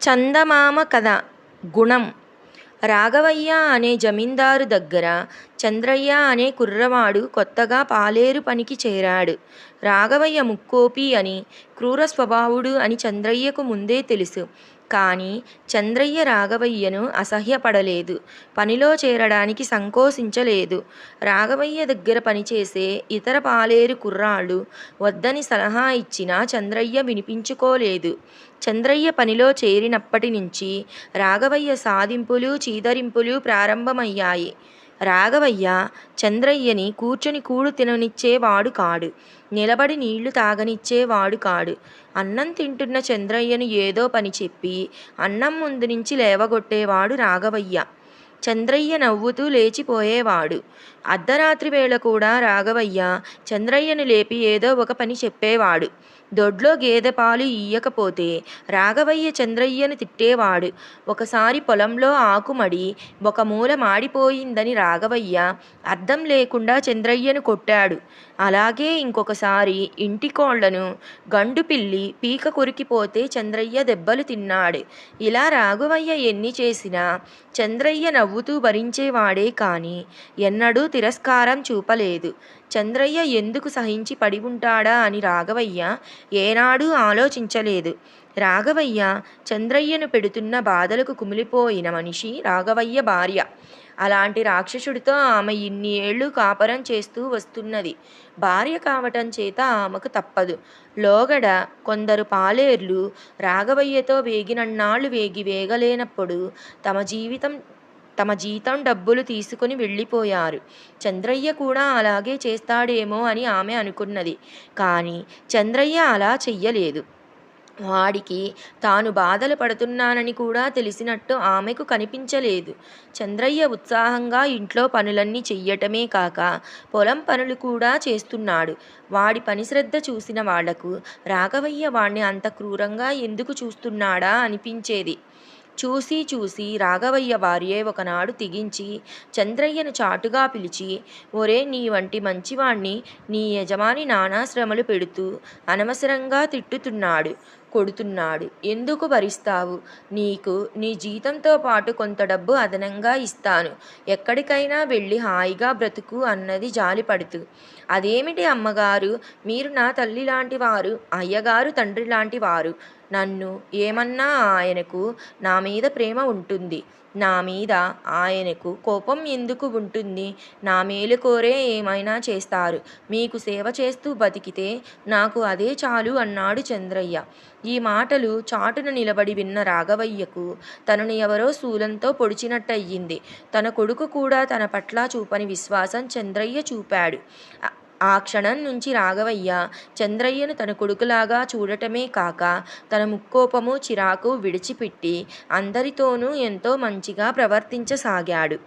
చందమామ కథ గుణం. రాఘవయ్య అనే జమీందారు దగ్గర చంద్రయ్య అనే కుర్రవాడు కొత్తగా పాలేరు పనికి చేరాడు. రాఘవయ్య ముక్కోపి అని, క్రూర స్వభావుడు అని చంద్రయ్యకు ముందే తెలుసు. కానీ చంద్రయ్య రాఘవయ్యను అసహ్యపడలేదు, పనిలో చేరడానికి సంకోచించలేదు. రాఘవయ్య దగ్గర పనిచేసే ఇతర పాలేరు కుర్రాళ్ళు వద్దని సలహా ఇచ్చినా చంద్రయ్య వినిపించుకోలేదు. చంద్రయ్య పనిలో చేరినప్పటి నుంచి రాఘవయ్య సాధింపులు చీదరింపులు ప్రారంభమయ్యాయి. రాఘవయ్య చంద్రయ్యని కూర్చుని కూడు తిననిచ్చేవాడు కాడు, నిలబడి నీళ్లు తాగనిచ్చేవాడు కాడు. అన్నం తింటున్న చంద్రయ్యను ఏదో పని చెప్పి అన్నం ముందు నుంచి లేవగొట్టేవాడు రాఘవయ్య. చంద్రయ్య నవ్వుతూ లేచిపోయేవాడు. అర్ధరాత్రి వేళ కూడా రాఘవయ్య చంద్రయ్యను లేపి ఏదో ఒక పని చెప్పేవాడు. దొడ్లో గేదె పాలు ఇయ్యకపోతే రాఘవయ్య చంద్రయ్యను తిట్టేవాడు. ఒకసారి పొలంలో ఆకుమడి ఒక మూల మాడిపోయిందని రాఘవయ్య అర్థం లేకుండా చంద్రయ్యను కొట్టాడు. అలాగే ఇంకొకసారి ఇంటి కోళ్లను గండు పిల్లి పీక కొరికిపోతే చంద్రయ్య దెబ్బలు తిన్నాడు. ఇలా రాఘవయ్య ఎన్ని చేసినా చంద్రయ్య నవ్వుతూ భరించేవాడే కానీ ఎన్నడూ తిరస్కారం చూపలేదు. చంద్రయ్య ఎందుకు సహించి పడి ఉంటాడా అని రాఘవయ్య ఏనాడూ ఆలోచించలేదు. రాఘవయ్య చంద్రయ్యను పెడుతున్న బాధలకు కుమిలిపోయిన మనిషి రాఘవయ్య భార్య. అలాంటి రాక్షసుడితో ఆమె ఇన్ని ఏళ్ళు కాపరం చేస్తూ వస్తున్నది. భార్య కావటం చేత ఆమెకు తప్పదు. లోగడ కొందరు పాలేర్లు రాఘవయ్యతో వేగినన్నాళ్ళు వేగలేనప్పుడు తమ జీతం డబ్బులు తీసుకుని వెళ్ళిపోయారు. చంద్రయ్య కూడా అలాగే చేస్తాడేమో అని ఆమె అనుకున్నది. కానీ చంద్రయ్య అలా చెయ్యలేదు. వాడికి తాను బాధలు పడుతున్నానని కూడా తెలిసినట్టు ఆమెకు కనిపించలేదు. చంద్రయ్య ఉత్సాహంగా ఇంట్లో పనులన్నీ చెయ్యటమే కాక పొలం పనులు కూడా చేస్తున్నాడు. వాడి పని శ్రద్ధ చూసిన వాళ్లకు రాఘవయ్య వాణ్ణి అంత క్రూరంగా ఎందుకు చూస్తున్నాడా అనిపించేది. చూసి చూసి రాఘవయ్య భార్యే ఒకనాడు తెగించి చంద్రయ్యను చాటుగా పిలిచి, ఒరే, నీ వంటి మంచివాణ్ణి నీ యజమాని నానా శ్రమలు పెడుతూ అనవసరంగా తిట్టుతున్నాడు, కొడుతున్నాడు. ఎందుకు భరిస్తావు? నీకు నీ జీతంతో పాటు కొంత డబ్బు అదనంగా ఇస్తాను. ఎక్కడికైనా వెళ్ళి హాయిగా బ్రతుకు అన్నది జాలిపడుతూ. అదేమిటి అమ్మగారు, మీరు నా తల్లి లాంటి వారు, అయ్యగారు తండ్రి లాంటి వారు. నన్ను ఏమన్నా ఆయనకు నా మీద ప్రేమ ఉంటుంది. నా మీద ఆయనకు కోపం ఎందుకు ఉంటుంది? నా మేలు కోరే ఏమైనా చేస్తారు. మీకు సేవ చేస్తూ బతికితే నాకు అదే చాలు అన్నాడు చంద్రయ్య. ఈ మాటలు చాటున నిలబడి విన్న రాఘవయ్యకు తనను ఎవరో శూలంతో పొడిచినట్టయింది. తన కొడుకు కూడా తన పట్ల చూపని విశ్వాసం చంద్రయ్య చూపాడు. ఆ క్షణం నుంచి రాఘవయ్య చంద్రయ్యను తన కొడుకులాగా చూడటమే కాక తన ముక్కోపము చిరాకు విడిచిపెట్టి అందరితోనూ ఎంతో మంచిగా ప్రవర్తించసాగాడు.